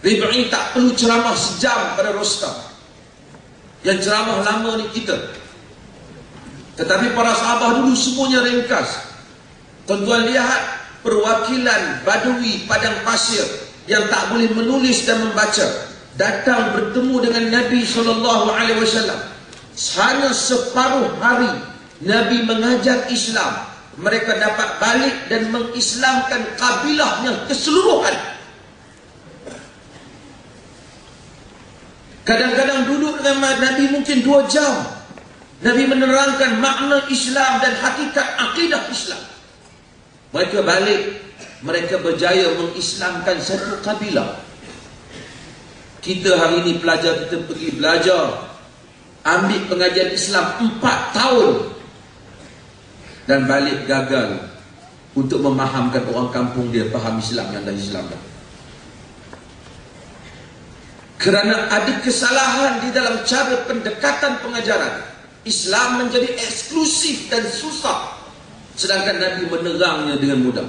Rib'i tak perlu ceramah sejam pada Rostam. Yang ceramah lama ni kita. Tetapi para sahabat dulu semuanya ringkas. Tuan-tuan lihat perwakilan Badui padang pasir yang tak boleh menulis dan membaca datang bertemu dengan Nabi SAW. Hanya separuh hari Nabi mengajar Islam, mereka dapat balik dan mengislamkan kabilahnya keseluruhan. Kadang-kadang duduk dengan Nabi mungkin 2 jam. Nabi menerangkan makna Islam dan hakikat akidah Islam. Mereka balik, mereka berjaya mengislamkan satu kabilah. Kita hari ini pelajar, kita pergi belajar, ambil pengajian Islam 4 tahun dan balik gagal untuk memahamkan orang kampung dia faham Islam yang dah Islam dah. Kerana ada kesalahan di dalam cara pendekatan pengajaran, Islam menjadi eksklusif dan susah, sedangkan Nabi menerangnya dengan mudah.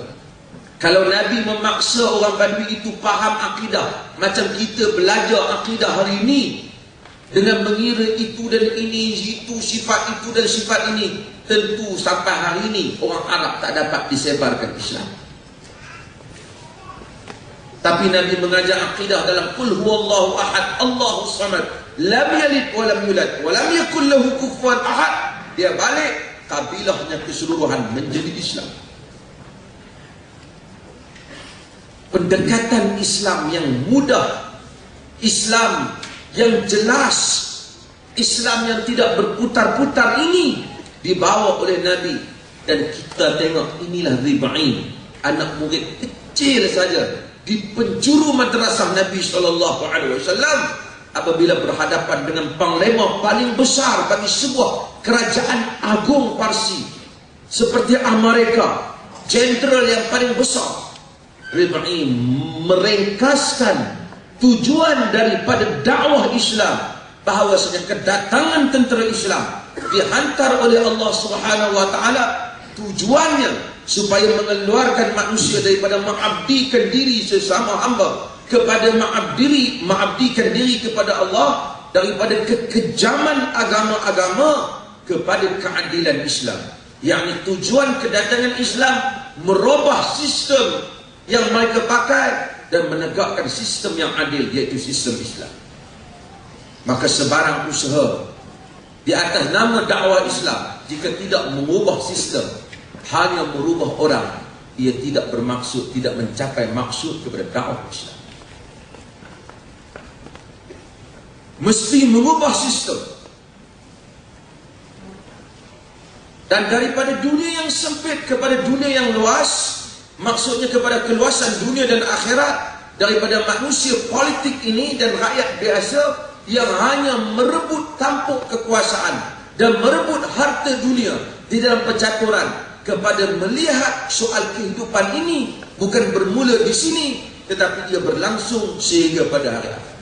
Kalau Nabi memaksa orang Badui itu faham akidah macam kita belajar akidah hari ini, dengan mengira itu dan ini, itu sifat itu dan sifat ini, tentu sampai hari ini orang Arab tak dapat disebarkan Islam. Tapi Nabi mengajar akidah dalam Qul huwallahu ahad, Allahus samad, lam yalid wa lam yulad wa lam yakul lahu kufuwan ahad. Dia balik, kabilahnya keseluruhan menjadi Islam. Pendekatan Islam yang mudah, Islam yang jelas, Islam yang tidak berputar-putar ini dibawa oleh Nabi. Dan kita tengok inilah Rib'i, anak murid kecil saja di penjuru madrasah Nabi SAW, apabila berhadapan dengan panglima paling besar bagi sebuah kerajaan agung Parsi seperti Amerika, jenderal yang paling besar, Rib'i meringkaskan tujuan daripada dakwah Islam, bahawasanya kedatangan tentera Islam dihantar oleh Allah Subhanahu wa taala, tujuannya supaya mengeluarkan manusia daripada mengabdikan diri sesama hamba kepada mengabdikan diri kepada Allah, daripada kekejaman agama-agama kepada keadilan Islam. Yakni tujuan kedatangan Islam merubah sistem yang mereka pakai dan menegakkan sistem yang adil, iaitu sistem Islam. Maka sebarang usaha di atas nama dakwah Islam, jika tidak mengubah sistem, hanya merubah orang, ia tidak bermaksud, tidak mencapai maksud kepada dakwah Islam. Mesti mengubah sistem. Dan daripada dunia yang sempit kepada dunia yang luas, maksudnya kepada keluasan dunia dan akhirat, daripada manusia politik ini dan rakyat biasa yang hanya merebut tampuk kekuasaan dan merebut harta dunia di dalam percaturan, kepada melihat soal kehidupan ini bukan bermula di sini, tetapi dia berlangsung sehingga pada hari akhir.